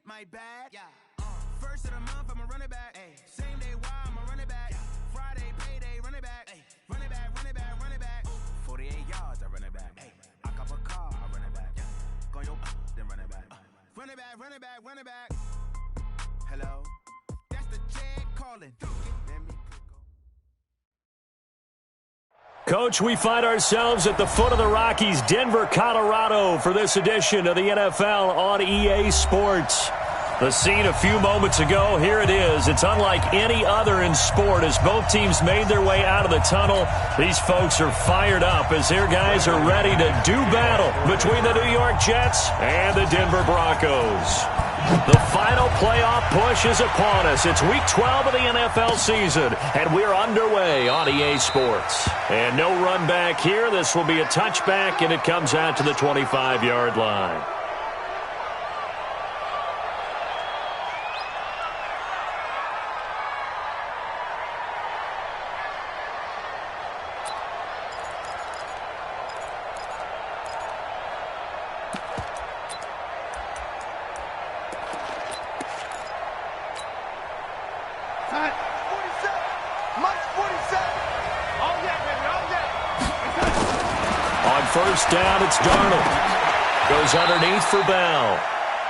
my bad. Yeah. First of the month, I'm a running back. Ay. Same day, why I'm a running back. Yeah. Friday, payday, running back. Ay. Running back, running back, running back. 48 yards, I run it back. Ay. I cop a car, I run it back. Yeah. Go yo, then run it back. Running back, running back, running back. Hello, that's the Jag calling. Coach, we find ourselves at the foot of the Rockies, Denver, Colorado, for this edition of the NFL on EA Sports. The scene a few moments ago, here it is. It's unlike any other in sport as both teams made their way out of the tunnel. These folks are fired up as their guys are ready to do battle between the New York Jets and the Denver Broncos. The final playoff push is upon us. It's Week 12 of the NFL season, and we're underway on EA Sports. And no run back here. This will be a touchback, and it comes out to the 25-yard line. First down, it's Darnold. Goes underneath for Bell.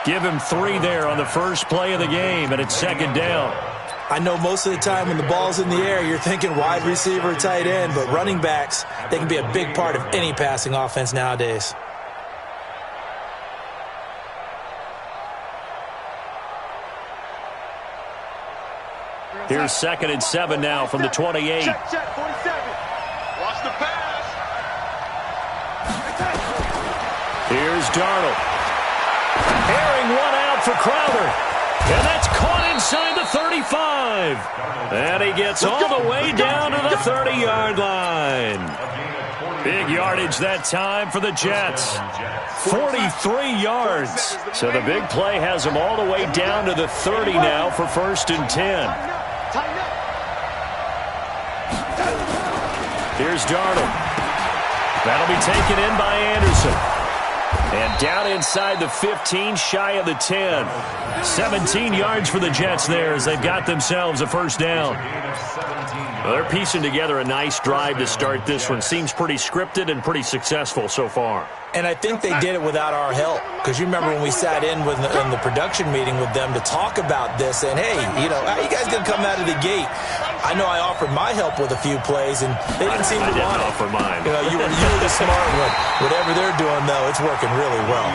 Give him 3 there on the first play of the game, and it's second down. I know most of the time when the ball's in the air, you're thinking wide receiver, tight end, but running backs, they can be a big part of any passing offense nowadays. Here's 2nd and 7 now from the 28. Check, 47. Watch the pass. Here's Darnold. Airing one out for Crowder. And that's caught inside the 35. And he gets all the way down to the 30-yard line. Big yardage that time for the Jets. 43 yards. So the big play has them all the way down to the 30 now for 1st and 10. Here's Darnold. That'll be taken in by Anderson. And down inside the 15, shy of the 10. 17 yards for the Jets there as they've got themselves a first down. Well, they're piecing together a nice drive to start this one. Seems pretty scripted and pretty successful so far. And I think they did it without our help. Because you remember when we sat in the production meeting with them to talk about this. And, hey, you know, how you guys going to come out of the gate? I know I offered my help with a few plays, and they didn't seem to want it. I didn't offer mine. You know, you were the smart one. Whatever they're doing, though, it's working really well.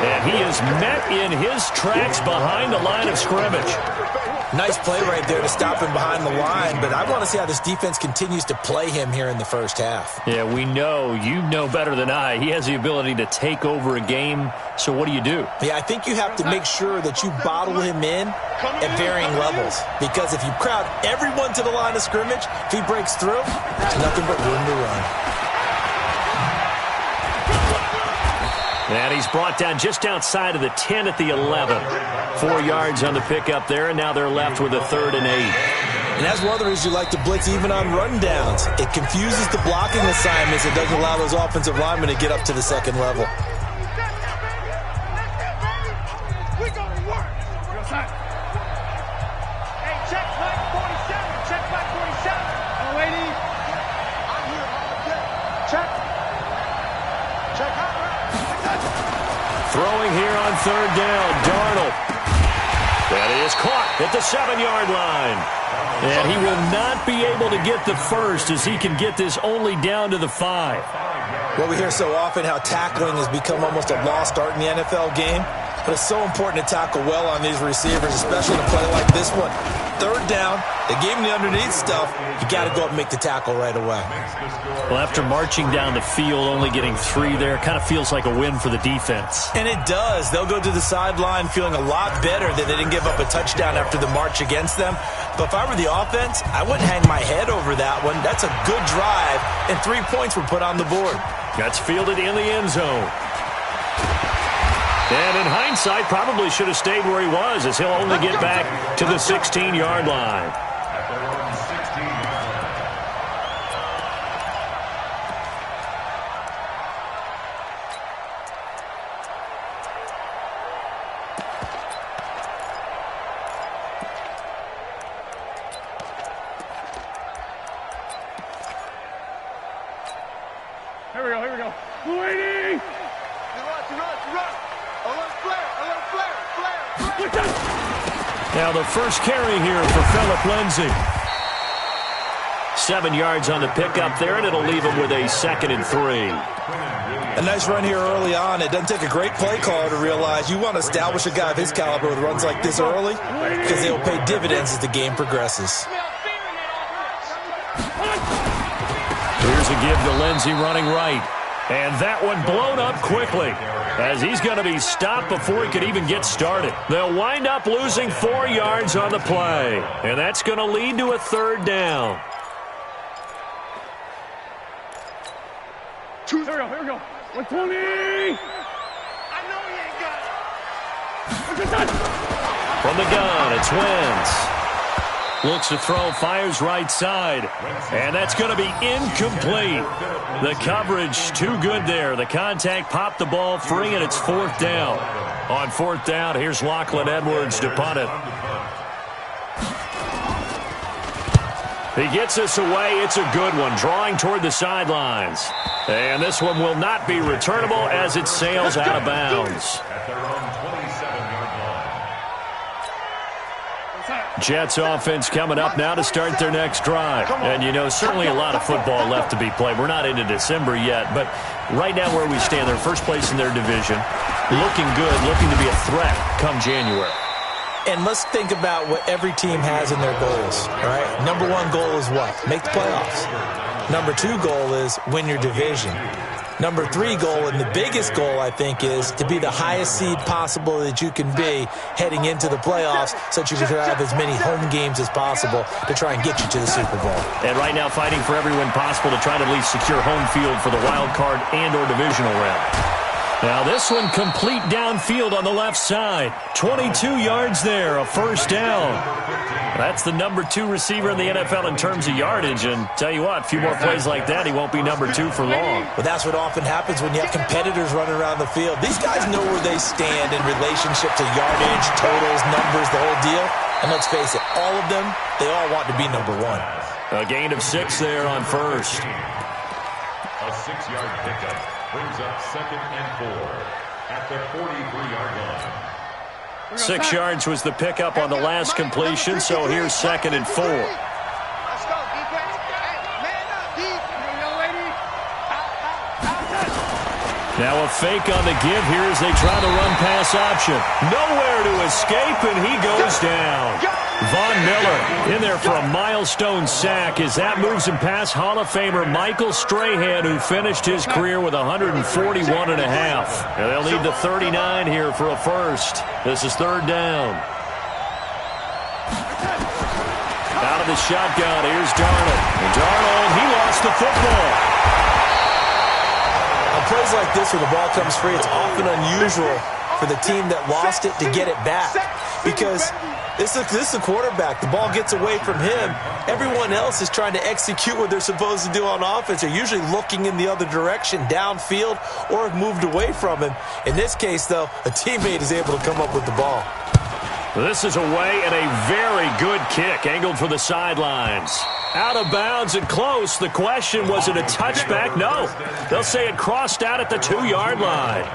And he is met in his tracks behind the line of scrimmage. Nice play right there to stop him behind the line, but I want to see how this defense continues to play him here in the first half. Yeah, we know. You know better than I. He has the ability to take over a game, so what do you do? Yeah, I think you have to make sure that you bottle him in at varying levels, because if you crowd everyone to the line of scrimmage, if he breaks through, there's nothing but room to run. And he's brought down just outside of the 10 at the 11. 4 yards on the pickup there, and now they're left with a 3rd and 8. And that's one of the reasons you like to blitz even on rundowns. It confuses the blocking assignments. It doesn't allow those offensive linemen to get up to the second level. Throwing here on 3rd down, Darnold. That is caught at the 7-yard line. And he will not be able to get the first as he can get this only down to the 5. Well, we hear so often how tackling has become almost a lost art in the NFL game. But it's so important to tackle well on these receivers, especially in a play like this one. 3rd down, they gave him the underneath stuff. You got to go up and make the tackle right away. Well, after marching down the field, only getting 3 there, kind of feels like a win for the defense. And it does. They'll go to the sideline feeling a lot better that they didn't give up a touchdown after the march against them. But if I were the offense, I wouldn't hang my head over that one. That's a good drive, and 3 points were put on the board. That's fielded in the end zone. And in hindsight, probably should have stayed where he was as he'll only get back to the 16-yard line. Now the first carry here for Phillip Lindsay. 7 yards on the pickup there, and it'll leave him with a 2nd and 3. A nice run here early on. It doesn't take a great play caller to realize you want to establish a guy of his caliber with runs like this early because they will pay dividends as the game progresses. Here's a give to Lindsay running right. And that one blown up quickly as he's going to be stopped before he could even get started. They'll wind up losing 4 yards on the play, and that's going to lead to a 3rd down. Here we go. 120! I know he ain't got it. From the gun, it's Wentz. Looks to throw, fires right side. And that's going to be incomplete. The coverage too good there. The contact popped the ball free, and it's 4th down. On 4th down, here's Lachlan Edwards to punt it. He gets us away. It's a good one, drawing toward the sidelines. And this one will not be returnable as it sails out of bounds. Jets offense coming up now to start their next drive. And, you know, certainly a lot of football left to be played. We're not into December yet, but right now where we stand, they're first place in their division. Looking good, looking to be a threat come January. And let's think about what every team has in their goals, right? Number 1 goal is what? Make the playoffs. Number 2 goal is win your division. Number 3 goal, and the biggest goal, I think, is to be the highest seed possible that you can be heading into the playoffs so that you can have as many home games as possible to try and get you to the Super Bowl. And right now fighting for every win possible to try to at least secure home field for the wild card and or divisional round. Now this one complete downfield on the left side. 22 yards there, a 1st down. That's the number 2 receiver in the NFL in terms of yardage. And tell you what, a few more plays like that, he won't be number 2 for long. But that's what often happens when you have competitors running around the field. These guys know where they stand in relationship to yardage, totals, numbers, the whole deal. And let's face it, all of them, they all want to be number 1. A gain of 6 there on 1st. A 6-yard pickup brings up 2nd and 4 at the 43-yard line. 6 yards was the pickup on the last completion, so here's 2nd and 4. Let's go, defense. Hey, man up, defense. Young lady. Out. Now a fake on the give here as they try the run-pass option. Nowhere to escape, and he goes down. Von Miller in there for a milestone sack as that moves him past Hall of Famer Michael Strahan, who finished his career with 141.5. And they'll need the 39 here for a 1st. This is 3rd down. Out of the shotgun, here's Darnold. And Darnold, he lost the football. On plays like this where the ball comes free, it's often unusual for the team that lost it to get it back. Because this is the quarterback. The ball gets away from him. Everyone else is trying to execute what they're supposed to do on offense. They're usually looking in the other direction, downfield, or have moved away from him. In this case, though, a teammate is able to come up with the ball. This is away and a very good kick, angled for the sidelines. Out of bounds and close. The question, was it a touchback? No. They'll say it crossed out at the 2-yard line.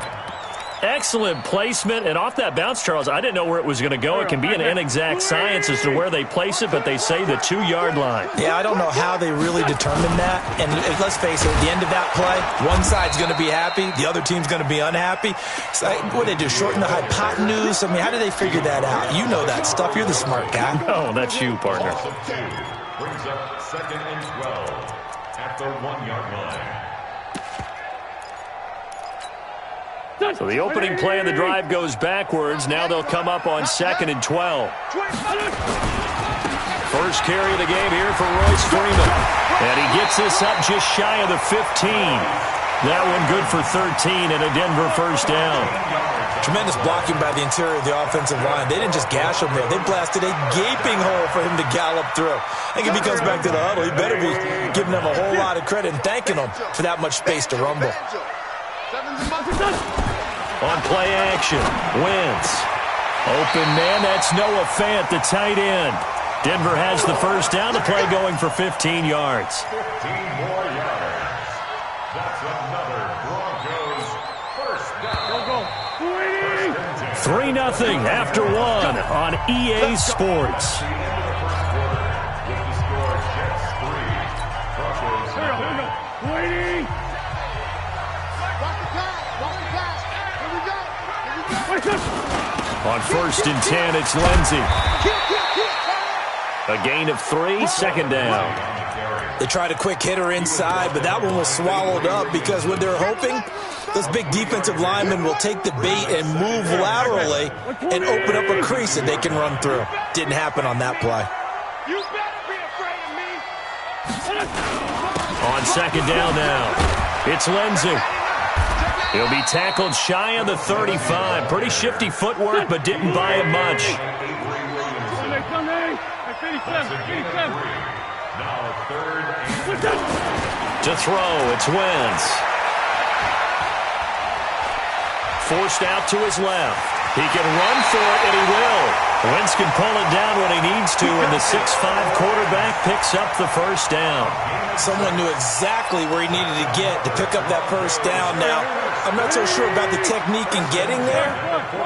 Excellent placement, and off that bounce, Charles, I didn't know where it was going to go. It can be an inexact science as to where they place it, but they say the 2-yard line. Yeah, I don't know how they really determine that. And let's face it, at the end of that play, one side's going to be happy, the other team's going to be unhappy. So, what do they do, shorten the hypotenuse? I mean, how do they figure that out? You know that stuff. You're the smart guy. Oh, that's you, partner. Brings up 2nd and 12 at the 1-yard line. So the opening play of the drive goes backwards. Now they'll come up on 2nd and 12. First carry of the game here for Royce Freeman. And he gets this up just shy of the 15. That one good for 13 and a Denver 1st down. Tremendous blocking by the interior of the offensive line. They didn't just gash him there. They blasted a gaping hole for him to gallop through. I think if he comes back to the huddle, he better be giving them a whole lot of credit and thanking them for that much space to rumble. On play action, Wentz. Open man, that's Noah Fant, the tight end. Denver has the 1st down. The play going for 15 yards. 15 more yards. That's another Broncos 1st down. 3-0 after one on EA Sports. On 1st and 10, it's Lindsey. A gain of 3, second down. They tried a quick hitter inside, but that one was swallowed up because what they're hoping, those big defensive linemen will take the bait and move laterally and open up a crease that they can run through. Didn't happen on that play. You better be afraid of me. On 2nd down now, it's Lindsey. He'll be tackled shy of the 35. Pretty shifty footwork, but didn't buy him much. Now 3rd and To throw, it's Wentz. Forced out to his left. He can run for it, and he will. Wentz can pull it down when he needs to, and the 6'5" quarterback picks up the first down. Someone knew exactly where he needed to get to pick up that first down. Now, I'm not so sure about the technique in getting there,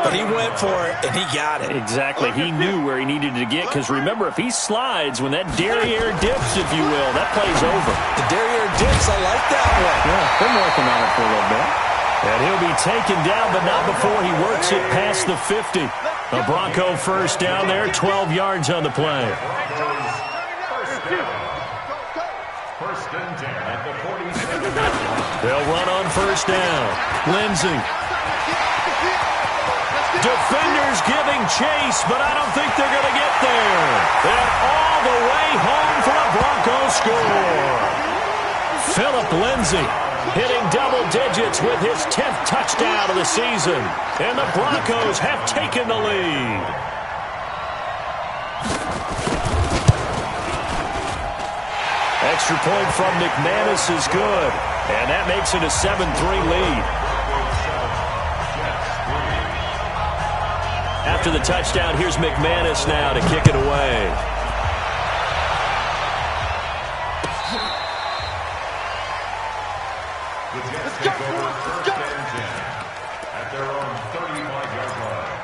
but he went for it, and he got it. Exactly. He knew where he needed to get, because remember, if he slides, when that derriere dips, if you will, that play's over. The derriere dips, I like that one. Yeah, been working on it for a little bit. And he'll be taken down, but not before he works it past the 50. A Bronco first down there, 12 yards on the play. First and 10 at the 47. They'll run on first down. Lindsey. Defenders giving chase, but I don't think they're going to get there. And all the way home for a Bronco score. Philip Lindsey hitting double digits with his 10th touchdown of the season. And the Broncos have taken the lead. Extra point from McManus is good. And that makes it a 7-3 lead. After the touchdown, here's McManus now to kick it away. The Jets take over 1st and 10 at their own 35-yard line.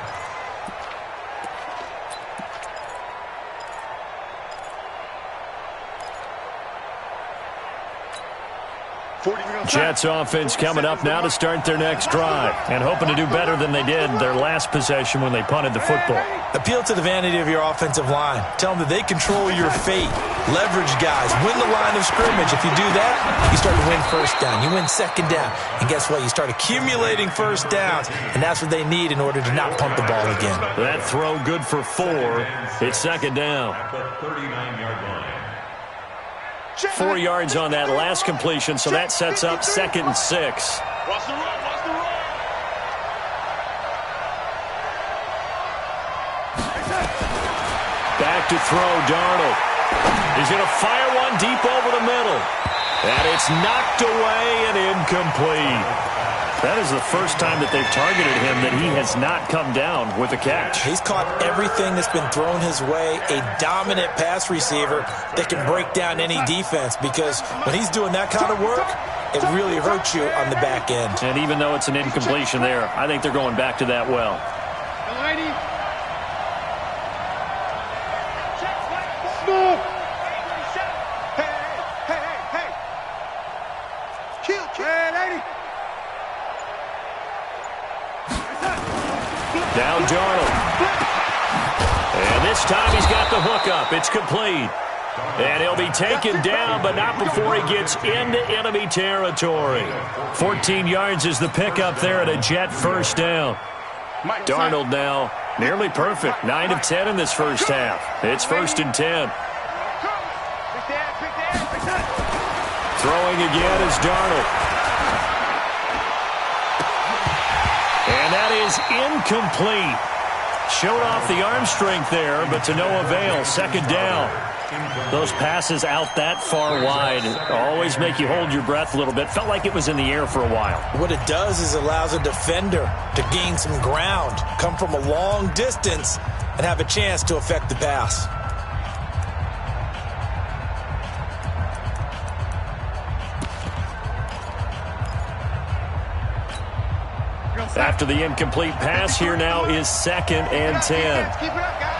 Jets offense coming up now to start their next drive and hoping to do better than they did their last possession when they punted the football. Appeal to the vanity of your offensive line. Tell them that they control your fate. Leverage guys. Win the line of scrimmage. If you do that, you start to win first down. You win second down. And guess what? You start accumulating first downs, and that's what they need in order to not punt the ball again. That throw good for 4. It's second down. At the 39-yard line. 4 yards on that last completion, so that sets up 2nd and 6. Watch the run, watch the run. Back to throw, Darnold. He's going to fire one deep over the middle. And it's knocked away and incomplete. That is the first time that they've targeted him that he has not come down with a catch. He's caught everything that's been thrown his way. A dominant pass receiver that can break down any defense, because when he's doing that kind of work, it really hurts you on the back end. And even though it's an incompletion there, I think they're going back to that well. Now Darnold. And this time he's got the hookup. It's complete. And he'll be taken down, but not before he gets into enemy territory. 14 yards is the pickup there at a Jet first down. Darnold now nearly perfect. 9 of 10 in this first half. It's 1st and 10. Throwing again is Darnold. And that is incomplete. Showed off the arm strength there, but to no avail. Second down. Those passes out that far wide always make you hold your breath a little bit. Felt like it was in the air for a while. What it does is it allows a defender to gain some ground, come from a long distance, and have a chance to affect the pass. After the incomplete pass, here now is 2nd and 10. Keep it up, guys.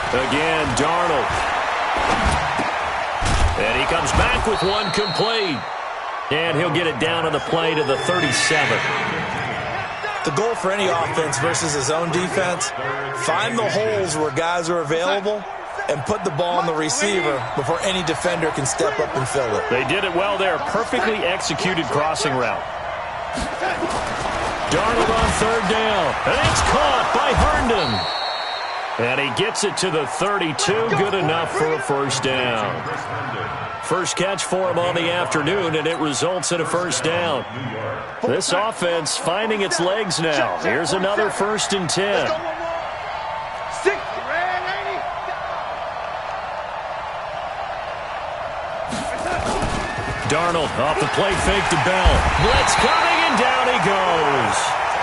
Again, Darnold. And he comes back with one complete. And he'll get it down on the play to the 37. The goal for any offense versus his own defense, find the holes where guys are available and put the ball on the receiver before any defender can step up and fill it. They did it well there. Perfectly executed crossing route. Darnold on 3rd down. And it's caught by Herndon. And he gets it to the 32. Good enough for a first down. First catch for him on the afternoon, and it results in a first down. This offense finding its legs now. Here's another 1st and 10. Darnold off the play fake to Bell. Blitz coming, and down he goes.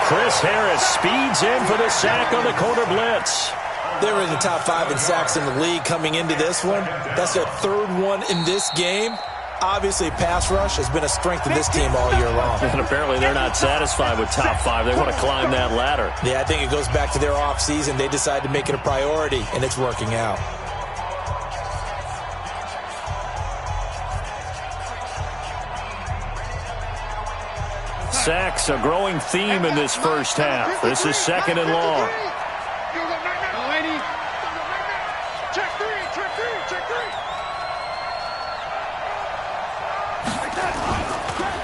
Chris Harris speeds in for the sack on the corner blitz. They were in the top 5 in sacks in the league coming into this one. That's their 3rd one in this game. Obviously, pass rush has been a strength of this team all year long. And apparently they're not satisfied with top 5. They want to climb that ladder. Yeah, I think it goes back to their offseason. They decided to make it a priority, and it's working out. Sacks, a growing theme in this first half. This is 2nd and long.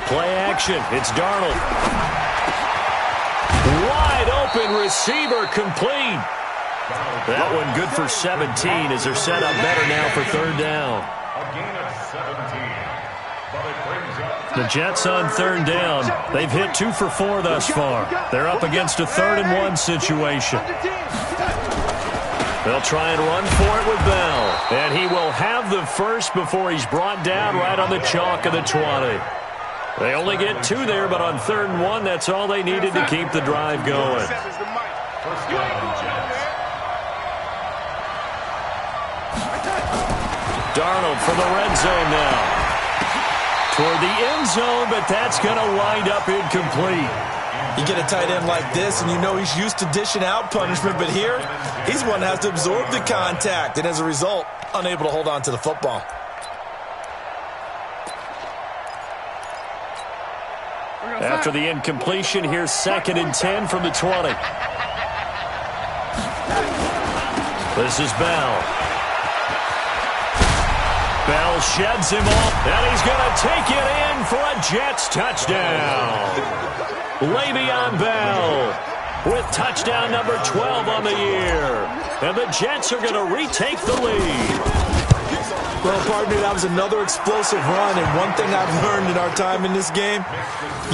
Play action. It's Darnold. Wide open receiver complete. That one good for 17 as they're set up better now for 3rd down. A gain of 17. But it brings up The Jets on 3rd down. They've hit 2 for 4 thus far. They're up against a 3rd and 1 situation. They'll try and run for it with Bell. And he will have the first before he's brought down right on the chalk of the 20. They only get 2 there, but on 3rd and 1, that's all they needed to keep the drive going. first down, Jets. Darnold for the red zone now. Toward the end zone, but that's going to wind up incomplete. You get a tight end like this, and you know he's used to dishing out punishment, but here, he's one that has to absorb the contact, and as a result, unable to hold on to the football. After the incompletion, here's 2nd and 10 from the 20. This is Bell. Bell sheds him off, and he's going to take it in for a Jets touchdown. Le'Veon Bell with touchdown number 12 on the year. And the Jets are going to retake the lead. Well, partner, that was another explosive run, and one thing I've learned in our time in this game,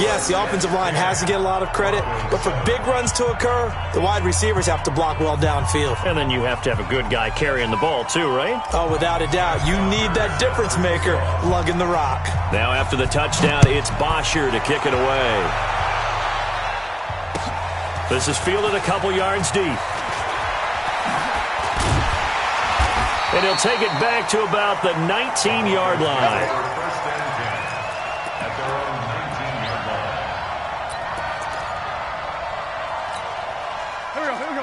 yes, the offensive line has to get a lot of credit, but for big runs to occur, the wide receivers have to block well downfield. And then you have to have a good guy carrying the ball too, right? Oh, without a doubt. You need that difference maker lugging the rock. Now after the touchdown, it's Bosher to kick it away. This is fielded a couple yards deep. And he'll take it back to about the 19-yard line. First and 10 at their own 19-yard line.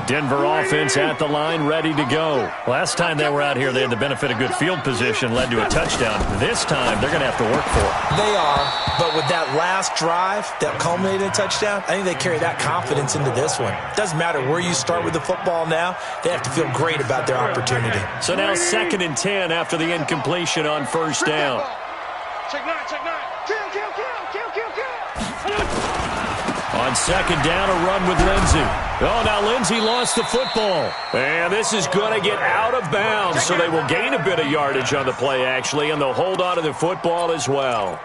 Denver offense at the line, ready to go. Last time they were out here, they had the benefit of good field position, led to a touchdown. This time, they're going to have to work for it. They are, but with that last drive that culminated in a touchdown, I think they carry that confidence into this one. Doesn't matter where you start with the football now, they have to feel great about their opportunity. So now 2nd and 10 after the incompletion on 1st down. Check 9, check 9. Kill. On 2nd down, a run with Lindsey. Oh, now Lindsey lost the football. And this is going to get out of bounds, so they will gain a bit of yardage on the play, actually, and they'll hold on to the football as well.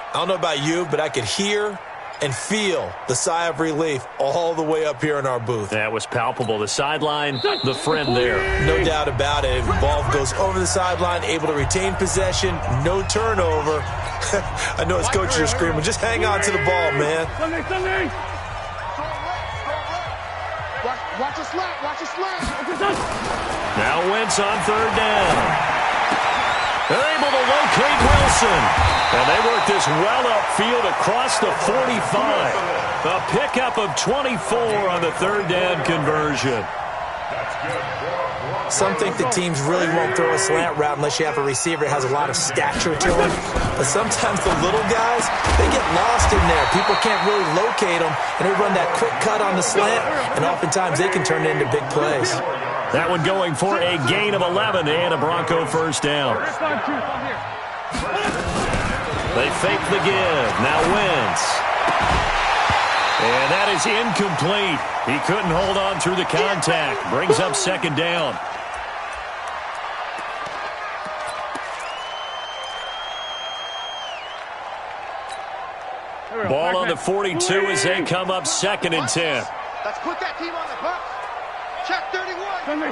I don't know about you, but I could hear and feel the sigh of relief all the way up here in our booth. That was palpable. The sideline, the friend there. No doubt about it. The ball goes over the sideline, able to retain possession, no turnover. I know his coaches are screaming, just hang on to the ball, man. Sunday. Watch your slack. Now Wentz on 3rd down. They're able to locate Wilson. And they work this well upfield across the 45. A pickup of 24 on the third down conversion. Some think the teams really won't throw a slant route unless you have a receiver that has a lot of stature to him. But sometimes the little guys, they get lost in there. People can't really locate them, and they run that quick cut on the slant, and oftentimes they can turn it into big plays. That one going for a gain of 11 and a Bronco first down. They fake the give. Now Wentz. And that is incomplete. He couldn't hold on through the contact. Brings up second down. Ball on the 42 as they come up second and 10. Let's put that team on the bus. Check 31.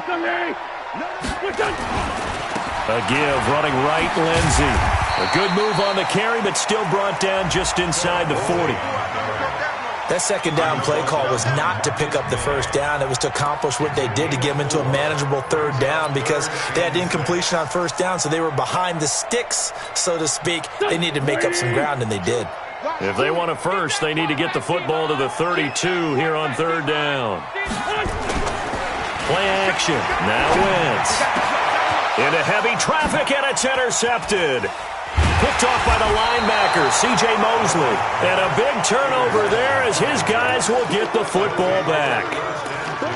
Sunday. A give running right, Lindsey. A good move on the carry, but still brought down just inside the 40. That second down play call was not to pick up the first down. It was to accomplish what they did to get them into a manageable third down because they had incompletion on first down, so they were behind the sticks, so to speak. They needed to make up some ground, and they did. If they want a first, they need to get the football to the 32 here on third down. Play action. Now Wentz. Into heavy traffic, and it's intercepted. Picked off by the linebacker, C.J. Mosley. And a big turnover there as his guys will get the football back.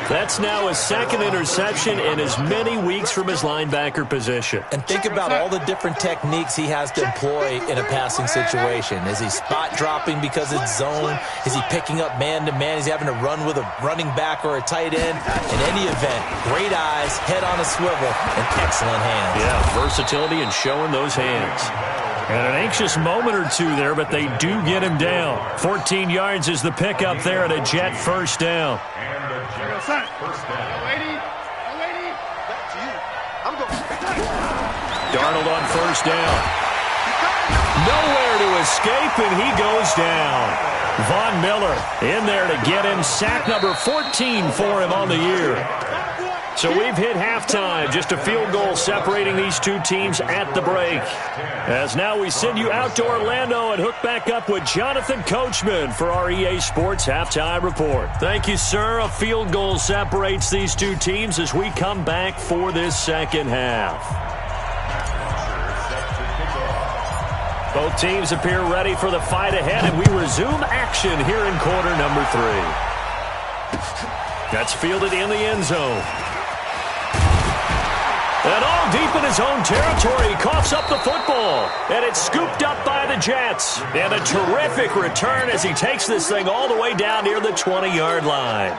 That's now his second interception in as many weeks from his linebacker position. And think about all the different techniques he has to employ in a passing situation. Is he spot dropping because it's zone? Is he picking up man-to-man? Is he having to run with a running back or a tight end? In any event, great eyes, head on a swivel, and excellent hands. Yeah, versatility and showing those hands. And an anxious moment or two there, but they do get him down. 14 yards is the pickup there at a Jet first down. Darnold on first down. Nowhere to escape, and he goes down. Von Miller in there to get him. Sack number 14 for him on the year. So we've hit halftime, just a field goal separating these two teams at the break. As now we send you out to Orlando and hook back up with Jonathan Coachman for our EA Sports Halftime Report. Thank you, sir. A field goal separates these two teams as we come back for this second half. Both teams appear ready for the fight ahead, and we resume action here in quarter number 3. That's fielded in the end zone. And all deep in his own territory, coughs up the football. And it's scooped up by the Jets. And a terrific return as he takes this thing all the way down near the 20-yard line.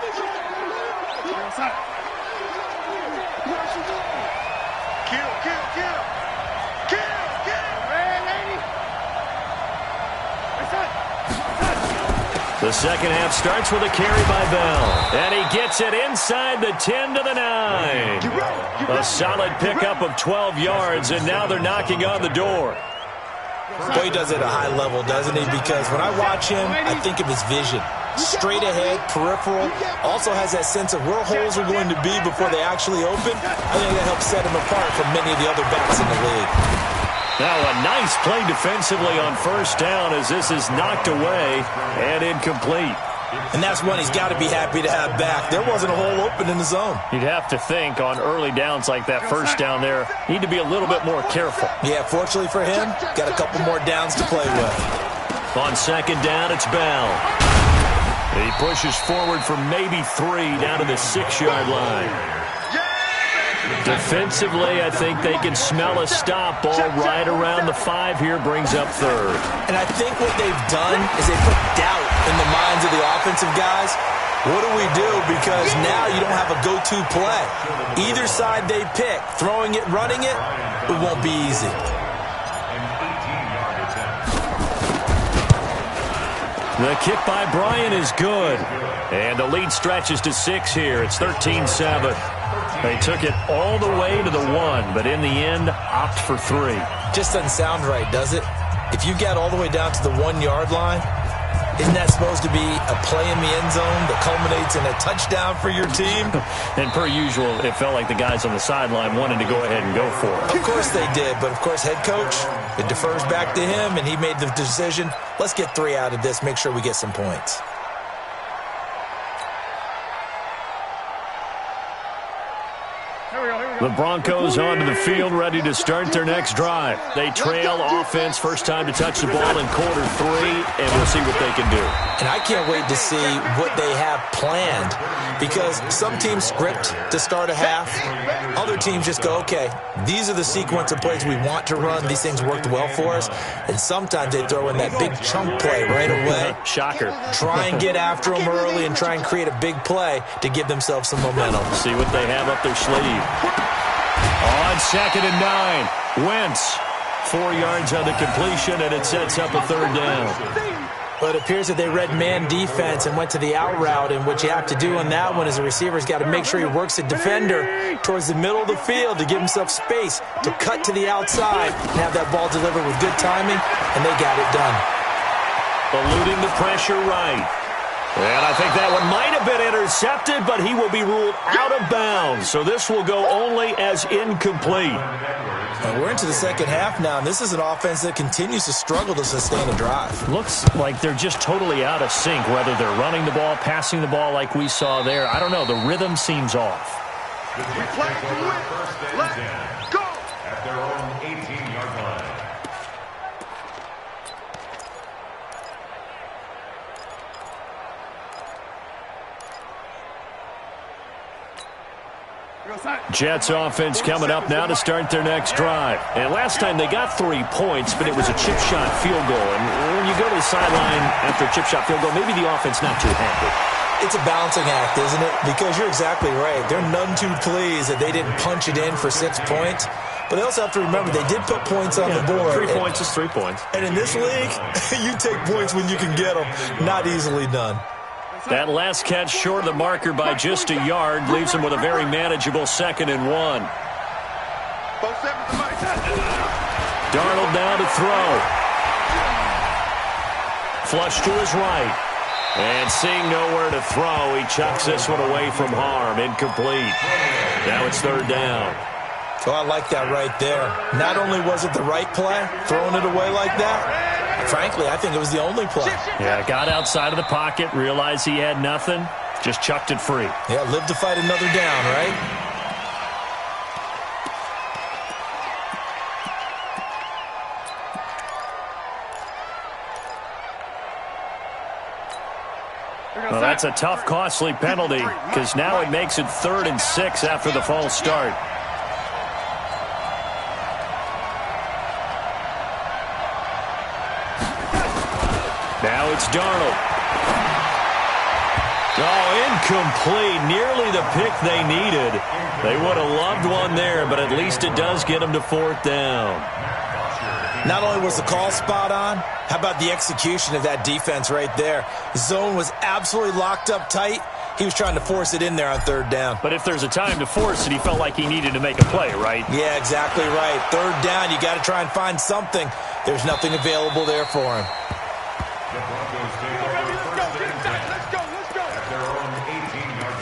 The second half starts with a carry by Bell. And he gets it inside the 10 to the 9. A solid pickup of 12 yards, and now they're knocking on the door. Boy, he does it at a high level, doesn't he? Because when I watch him, I think of his vision. Straight ahead, peripheral. Also has that sense of where holes are going to be before they actually open. I think that helps set him apart from many of the other backs in the league. Now a nice play defensively on first down as this is knocked away and incomplete. And that's one he's got to be happy to have back. There wasn't a hole open in the zone. You'd have to think on early downs like that first down there, need to be a little bit more careful. Yeah, fortunately for him, got a couple more downs to play with. On second down, it's Bell. He pushes forward for maybe 3 down to the 6-yard line. Defensively, I think they can smell a stop. Ball right around the 5 here, brings up third. And I think what they've done is they put doubt in the minds of the offensive guys. What do we do? Because now you don't have a go-to play. Either side they pick, throwing it, running it, it won't be easy. The kick by Bryant is good. And the lead stretches to 6 here. It's 13-7. They took it all the way to the 1, but in the end, opt for 3. Just doesn't sound right, does it? If you get all the way down to the 1-yard line, Isn't that supposed to be a play in the end zone that culminates in a touchdown for your team? And per usual, it felt like the guys on the sideline wanted to go ahead and go for it. Of course they did, but of course head coach, it defers back to him, and he made the decision, let's get 3 out of this, make sure we get some points. The Broncos onto the field, ready to start their next drive. They trail offense, first time to touch the ball in quarter 3, and we'll see what they can do. And I can't wait to see what they have planned, because some teams script to start a half. Other teams just go, okay, these are the sequence of plays we want to run. These things worked well for us. And sometimes they throw in that big chunk play right away. Shocker. Try and get after them early and try and create a big play to give themselves some momentum. See what they have up their sleeve. On 2nd and 9, Wentz, 4 yards on the completion, and it sets up a 3rd down. But it appears that they read man defense and went to the out route, and what you have to do on that one is the receiver's got to make sure he works the defender towards the middle of the field to give himself space to cut to the outside and have that ball delivered with good timing, and they got it done. Eluding the pressure right. And I think that one might have been intercepted, but he will be ruled out of bounds. So this will go only as incomplete. We're into the second half now, and this is an offense that continues to struggle to sustain a drive. Looks like they're just totally out of sync, whether they're running the ball, passing the ball like we saw there. I don't know. The rhythm seems off. Let's go! At their own 18-yard line. Jets offense coming up now to start their next drive. And last time they got 3 points, but it was a chip shot field goal. And when you go to the sideline after a chip shot field goal, maybe the offense not too happy. It's a balancing act, isn't it? Because you're exactly right. They're none too pleased that they didn't punch it in for 6 points. But they also have to remember they did put points on the board. 3 points is 3 points. And in this league, you take points when you can get them. Not easily done. That last catch short of the marker by just a yard leaves him with a very manageable 2nd and 1. Darnold now to throw. Flush to his right. And seeing nowhere to throw, he chucks this one away from harm. Incomplete. Now it's 3rd down. Oh, I like that right there. Not only was it the right play, throwing it away like that, frankly, I think it was the only play. Yeah, got outside of the pocket, realized he had nothing, just chucked it free. Yeah, live to fight another down, right? Well, that's a tough, costly penalty, because now it makes it 3rd and 6 after the false start. Now it's Darnold. Oh, incomplete. Nearly the pick they needed. They would have loved one there, but at least it does get them to 4th down. Not only was the call spot on, how about the execution of that defense right there? The zone was absolutely locked up tight. He was trying to force it in there on 3rd down. But if there's a time to force it, he felt like he needed to make a play, right? Yeah, exactly right. 3rd down, you got to try and find something. There's nothing available there for him. The Broncos take over 1st and 10. Let's go! At their own 18-yard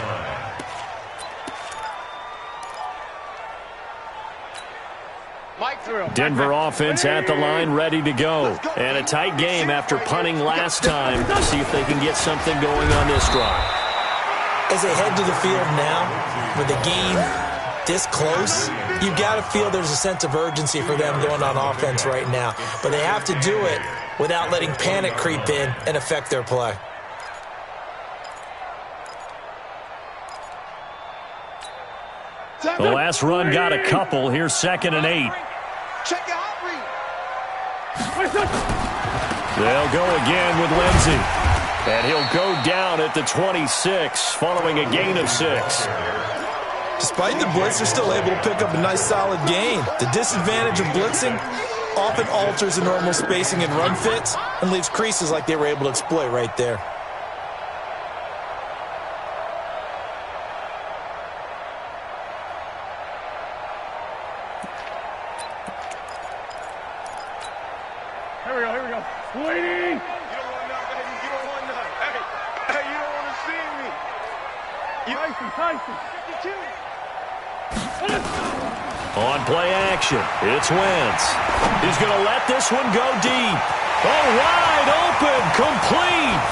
line. Denver offense at the line, ready to go. And a tight game after punting last time. See if they can get something going on this drive. As they head to the field now, with the game this close, you've got to feel there's a sense of urgency for them going on offense right now. But they have to do it without letting panic creep in and affect their play. The last run got a couple. Here's 2nd and 8. Check your hot read. They'll go again with Lindsey. And he'll go down at the 26 following a gain of 6. Despite the blitz, they're still able to pick up a nice solid gain. The disadvantage of blitzing often alters the normal spacing and run fits and leaves creases like they were able to exploit right there. Here we go. Waiting. You don't want none, baby. You don't want On play action, it's Wentz. He's going to let this one go deep. Oh, wide open, complete.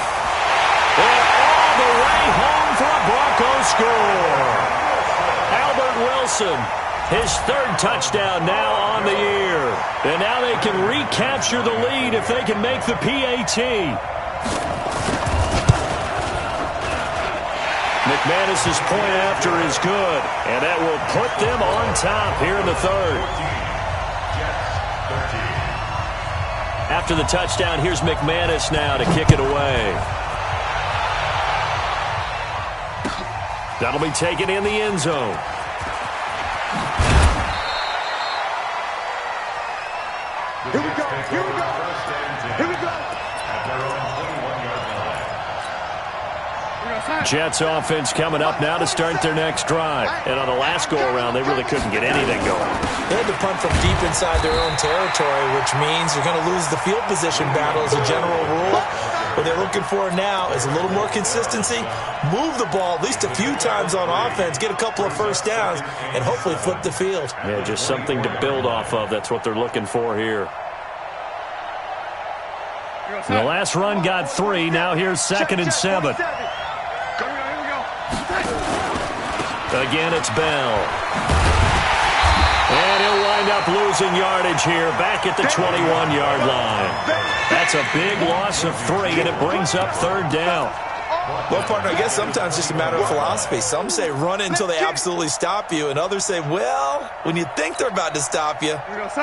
And all the way home for a Broncos score. Albert Wilson, his third touchdown now on the year. And now they can recapture the lead if they can make the PAT. McManus's point after is good, and that will put them on top here in the third. After the touchdown, here's McManus now to kick it away. That'll be taken in the end zone. Here we go. Here we go. Here we go. Jets offense coming up now to start their next drive. And on the last go-around, they really couldn't get anything going. They had to punt from deep inside their own territory, which means you're going to lose the field position battle as a general rule. What they're looking for now is a little more consistency, move the ball at least a few times on offense, get a couple of first downs, and hopefully flip the field. Yeah, just something to build off of. That's what they're looking for here. The last run got 3. Now here's 2nd and 7. Again, it's Bell. And he'll wind up losing yardage here back at the 21-yard line. That's a big loss of 3, and it brings up 3rd down. Well, partner, I guess sometimes it's just a matter of philosophy. Some say run it until they absolutely stop you, and others say, well, when you think they're about to stop you,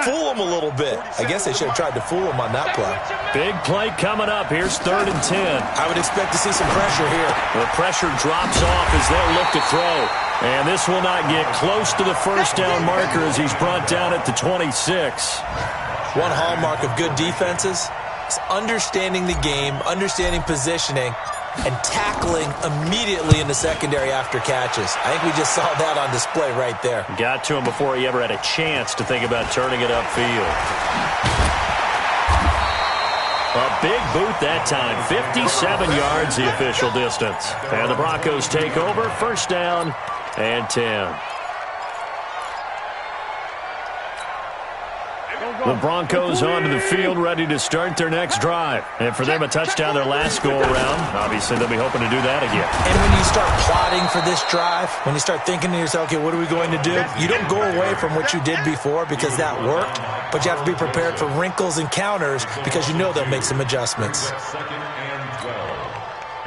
fool them a little bit. I guess they should have tried to fool them on that play. Big play coming up. Here's 3rd and 10. I would expect to see some pressure here. The pressure drops off as they'll look to throw. And this will not get close to the first down marker as he's brought down at the 26. One hallmark of good defenses is understanding the game, understanding positioning, and tackling immediately in the secondary after catches. I think we just saw that on display right there. Got to him before he ever had a chance to think about turning it upfield. A big boot that time. 57 yards the official distance. And the Broncos take over. 1st down and 10. The Broncos onto the field, ready to start their next drive. And for them, a touchdown their last go-around. Obviously, they'll be hoping to do that again. And when you start plotting for this drive, when you start thinking to yourself, okay, what are we going to do? You don't go away from what you did before because that worked, but you have to be prepared for wrinkles and counters because you know they'll make some adjustments.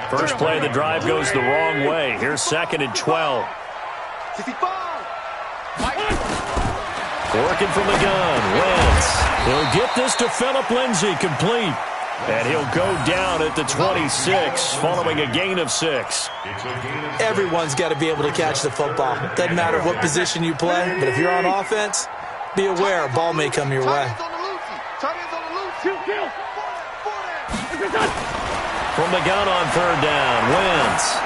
First play of the drive goes the wrong way. Here's 2nd and 12. Working from the gun, Wentz. He'll get this to Phillip Lindsay, complete. And he'll go down at the 26, following a gain of 6. Everyone's got to be able to catch the football. Doesn't matter what position you play, but if you're on offense, be aware a ball may come your way. From the gun on 3rd down, Wentz.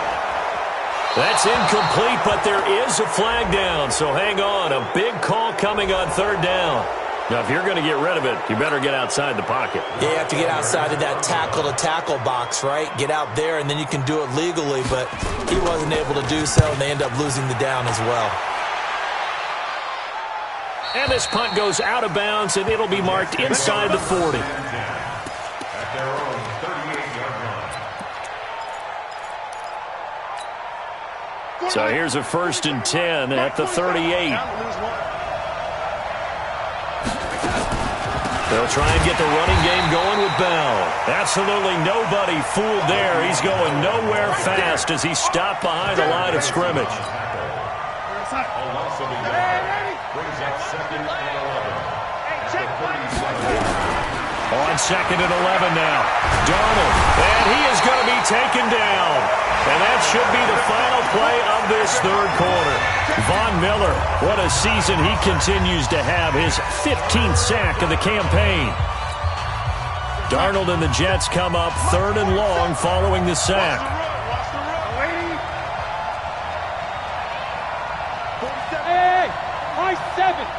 That's incomplete, but there is a flag down, so hang on. A big call coming on 3rd down. Now, if you're going to get rid of it, you better get outside the pocket. Yeah, you have to get outside of that tackle-to-tackle box, right? Get out there, and then you can do it legally, but he wasn't able to do so, and they end up losing the down as well. And this punt goes out of bounds, and it'll be marked inside the 40. So here's a 1st and 10 at the 38. They'll try and get the running game going with Bell. Absolutely nobody fooled there. He's going nowhere fast as he's stopped behind the line of scrimmage. On 2nd and 11 now. Darnold. And he is going to be taken down. And that should be the final play of this 3rd quarter. Von Miller, what a season he continues to have. His 15th sack of the campaign. Darnold and the Jets come up 3rd and long following the sack. Hey, high 7.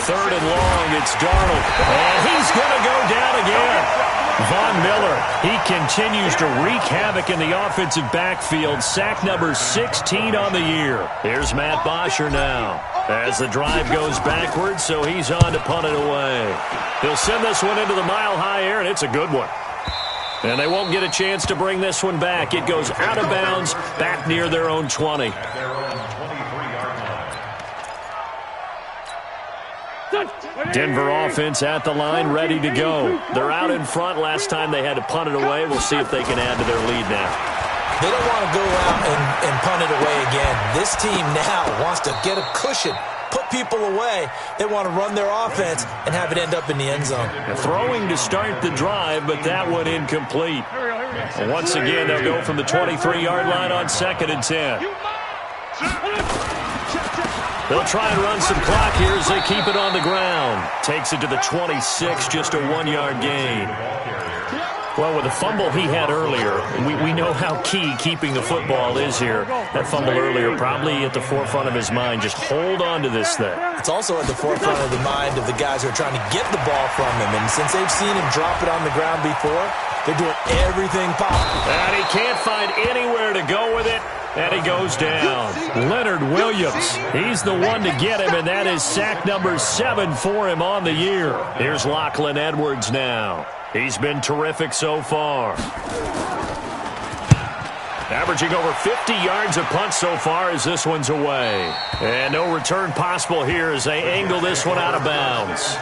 3rd and long, it's Darnold, and he's going to go down again. Von Miller, he continues to wreak havoc in the offensive backfield. Sack number 16 on the year. Here's Matt Bosher now as the drive goes backwards, so he's on to punt it away. He'll send this one into the mile-high air, and it's a good one. And they won't get a chance to bring this one back. It goes out of bounds, back near their own 20. At their own 23-yard line. Denver offense at the line, ready to go. They're out in front. Last time they had to punt it away. We'll see if they can add to their lead now. They don't want to go out and punt it away again. This team now wants to get a cushion, put people away. They want to run their offense and have it end up in the end zone. Throwing to start the drive, but that one incomplete. And once again, they'll go from the 23-yard line on 2nd and 10. They'll try and run some clock here as they keep it on the ground. Takes it to the 26, just a 1-yard gain. Well, with the fumble he had earlier, we know how key keeping the football is here. That fumble earlier probably at the forefront of his mind. Just hold on to this thing. It's also at the forefront of the mind of the guys who are trying to get the ball from him. And since they've seen him drop it on the ground before, they're doing everything possible. And he can't find anywhere to go with it. And he goes down. Leonard Williams, he's the one to get him, and that is sack number 7 for him on the year. Here's Lachlan Edwards now. He's been terrific so far. Averaging over 50 yards a punt so far as this one's away. And no return possible here as they angle this one out of bounds.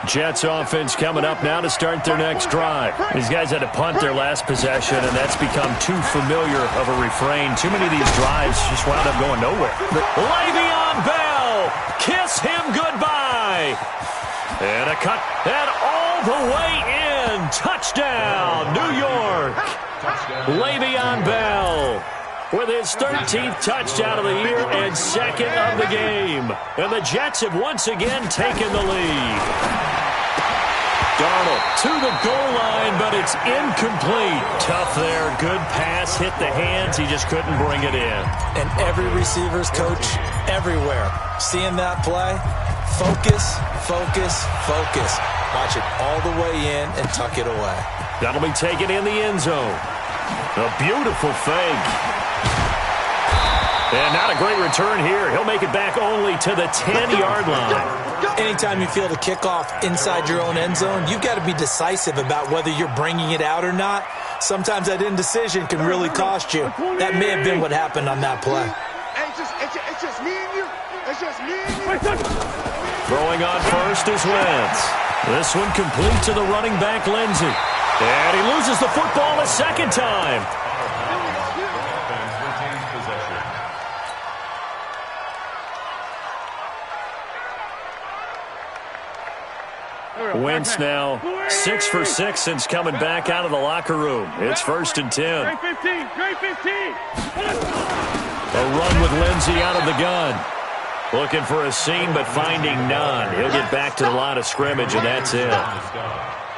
Jets offense coming up now to start their next drive. These guys had to punt their last possession, and that's become too familiar of a refrain. Too many of these drives just wound up going nowhere. Le'Veon Bell, kiss him goodbye. And a cut, and all the way in. Touchdown, New York. Le'Veon Bell with his 13th touchdown of the year and 2nd of the game. And the Jets have once again taken the lead. Darnold to the goal line, but it's incomplete. Tough there. Good pass. Hit the hands. He just couldn't bring it in. And every receiver's coach everywhere, seeing that play, focus, focus, focus. Watch it all the way in and tuck it away. That'll be taken in the end zone. A beautiful fake. And not a great return here. He'll make it back only to the 10-yard line. Anytime you feel the kickoff inside your own end zone, you've got to be decisive about whether you're bringing it out or not. Sometimes that indecision can really cost you. That may have been what happened on that play. It's just me and you. It's just me and you. Throwing on first is Wentz. This one complete to the running back, Lindsey. And he loses the football a second time. Wentz now 6 for 6 since coming back out of the locker room. It's 1st and 10. A run with Lindsey out of the gun. Looking for a seam, but finding none. He'll get back to the line of scrimmage, and that's it.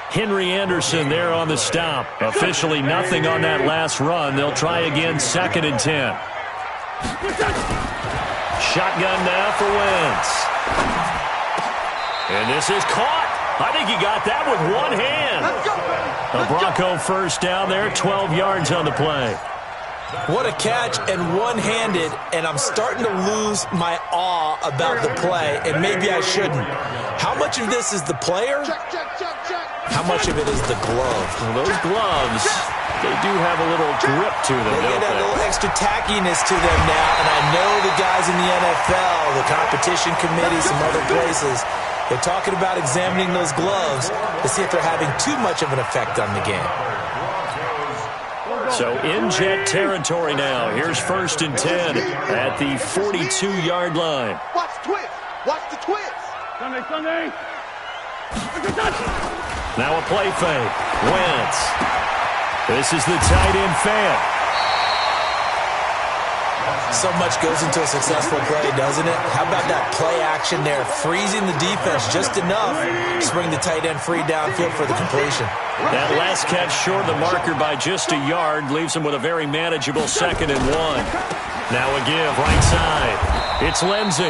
Henry Anderson there on the stop. Officially nothing on that last run. They'll try again, 2nd and 10. Shotgun now for Wentz. And this is caught. I think he got that with one hand. A Bronco first down there, 12 yards on the play. What a catch, and one-handed, and I'm starting to lose my awe about the play, and maybe I shouldn't. How much of this is the player? How much of it is the glove? Well, those gloves, they do have a little grip to them, They don't get a they? little extra tackiness to them now, and I know the guys in the NFL, the competition committee, some other places, they're talking about examining those gloves to see if they're having too much of an effect on the game. So in Jet territory now. Here's 1st and 10 at the 42-yard line. Watch the twist. Watch the twist. Sunday. Now a play fake. Wentz. This is the tight end fan. So much goes into a successful play, doesn't it? How about that play action there, freezing the defense just enough to bring the tight end free downfield for the completion. That last catch short of the marker by just a yard leaves him with a very manageable 2nd and 1. Now a give right side. It's Lindsey.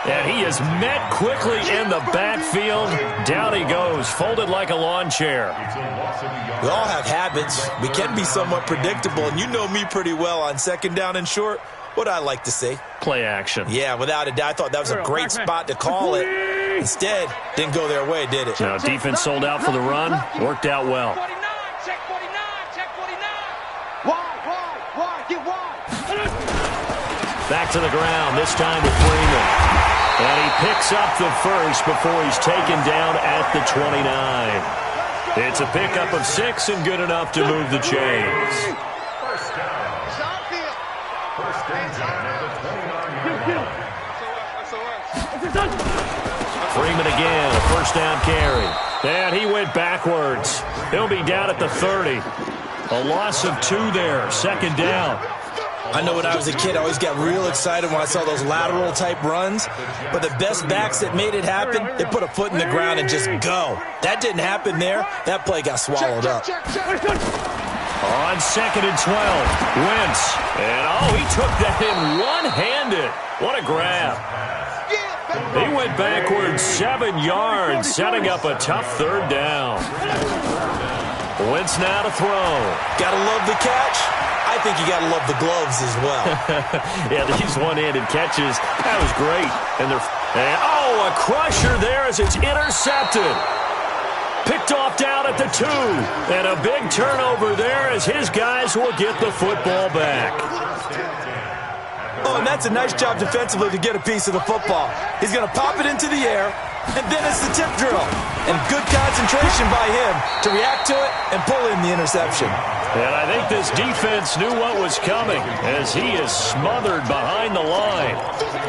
And he is met quickly in the backfield. Down he goes, folded like a lawn chair. We all have habits. We can be somewhat predictable, and you know me pretty well on second down and short. What I like to say? Play action. Yeah, without a doubt. I thought that was a great spot to call it. Instead, didn't go their way, did it? Now, defense sold out for the run. Worked out well. Check 49, check 49. Wide, get wide. Back to the ground, this time to Freeman. And he picks up the first before he's taken down at the 29. It's a pickup of 6 and good enough to move the chains. First down. First and 10 at the 29-yard line. Freeman again, a first down carry. And he went backwards. He'll be down at the 30. A loss of 2 there, second down. I know when I was a kid, I always got real excited when I saw those lateral-type runs. But the best backs that made it happen, they put a foot in the ground and just go. That didn't happen there. That play got swallowed up. On second and 12, Wentz. And, he took that in one-handed. What a grab. He went backwards 7 yards, setting up a tough third down. Wentz now to throw. Gotta love the catch. I think you gotta love the gloves as well. Yeah, these one-handed catches, that was great. And a crusher there as it's intercepted. Picked off down at the 2. And a big turnover there as his guys will get the football back. Oh, and that's a nice job defensively to get a piece of the football. He's going to pop it into the air, and then it's the tip drill. And good concentration by him to react to it and pull in the interception. And I think this defense knew what was coming as he is smothered behind the line.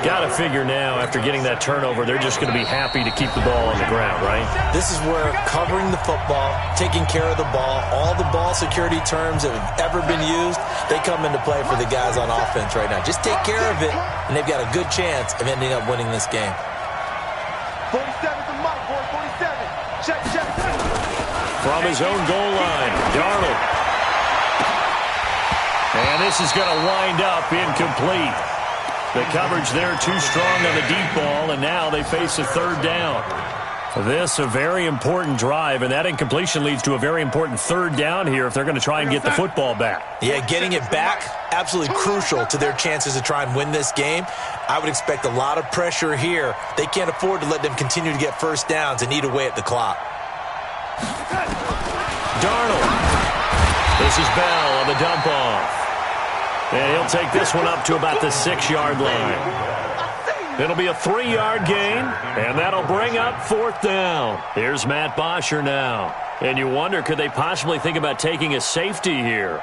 Got to figure now, after getting that turnover, they're just going to be happy to keep the ball on the ground, right? This is where covering the football, taking care of the ball, all the ball security terms that have ever been used, they come into play for the guys on offense right now. Just take care of it, and they've got a good chance of ending up winning this game. 47 to Mike, boy, 47. Check. From his own goal line, Darnold. And this is going to wind up incomplete. The coverage there too strong on the deep ball, and now they face a third down. This a very important drive, and that incompletion leads to a very important third down here if they're going to try and get the football back. Yeah, getting it back, absolutely crucial to their chances to try and win this game. I would expect a lot of pressure here. They can't afford to let them continue to get first downs and eat away at the clock. Darnold. This is Bell on the dump off. And he'll take this one up to about the 6-yard line. It'll be a 3-yard gain, and that'll bring up fourth down. Here's Matt Bosher now. And you wonder, could they possibly think about taking a safety here?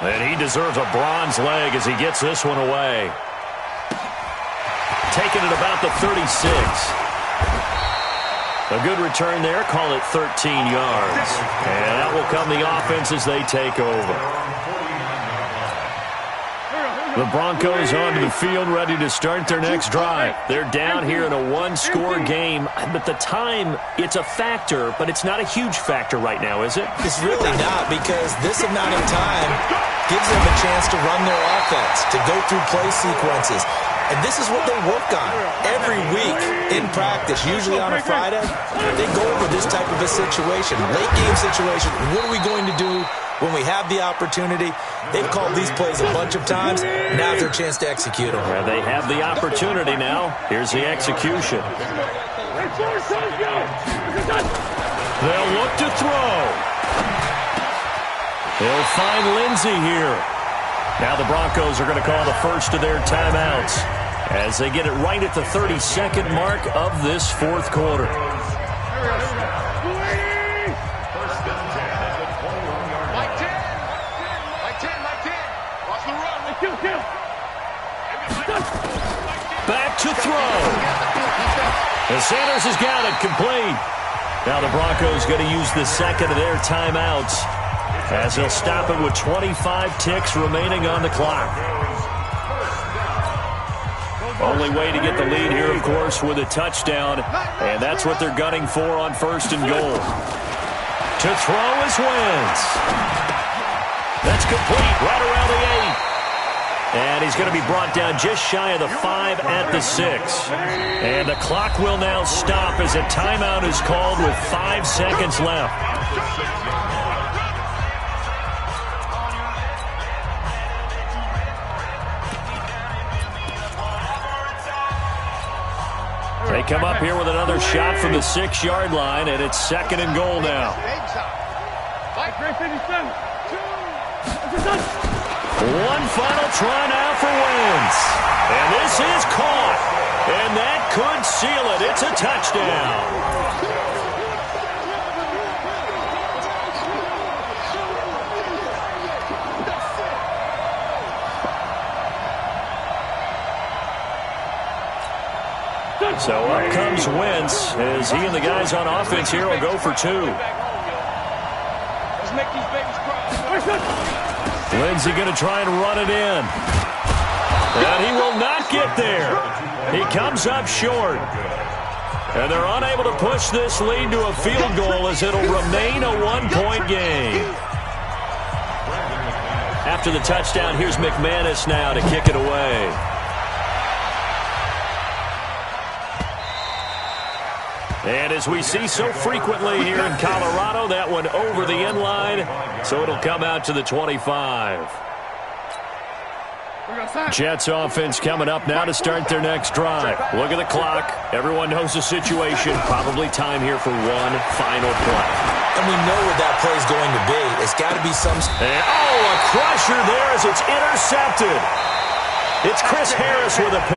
And he deserves a bronze leg as he gets this one away. Taking it about the 36. A good return there. Call it 13 yards. And that will come the offense as they take over. The Broncos onto the field ready to start their next drive. They're down here in a one-score game. But the time, it's a factor, but it's not a huge factor right now, is it? It's really not, because this amount of time gives them a chance to run their offense, to go through play sequences. And this is what they work on every week in practice, usually on a Friday. They go over this type of a situation, late-game situation. What are we going to do when we have the opportunity? They've called these plays a bunch of times. Now's their chance to execute them. Well, they have the opportunity now. Here's the execution. They'll look to throw. They'll find Lindsey here. Now the Broncos are going to call the first of their timeouts as they get it right at the 32nd mark of this fourth quarter. Back to throw. And Sanders has got it complete. Now the Broncos going to use the second of their timeouts as they'll stop it with 25 ticks remaining on the clock. Only way to get the lead here, of course, with a touchdown, and that's what they're gunning for on first and goal. To throw is Wentz. That's complete right around the 8. And he's going to be brought down just shy of the 5 at the 6. And the clock will now stop as a timeout is called with 5 seconds left. They come up here with another shot from the 6-yard line, and it's 2nd and goal now. One final try now for Wentz. And this is caught. And that could seal it. It's a touchdown. So up comes Wentz as he and the guys on offense here will go for 2. Let's make these babies cry. Lindsey going to try and run it in. And he will not get there. He comes up short. And they're unable to push this lead to a field goal as it'll remain a 1-point game. After the touchdown, here's McManus now to kick it away. And as we see so frequently here in Colorado, that one over the end line, so it'll come out to the 25. Jets offense coming up now to start their next drive. Look at the clock. Everyone knows the situation. Probably time here for one final play. And we know what that play is going to be. It's got to be some... And, a crusher there as it's intercepted. It's Chris Harris with a...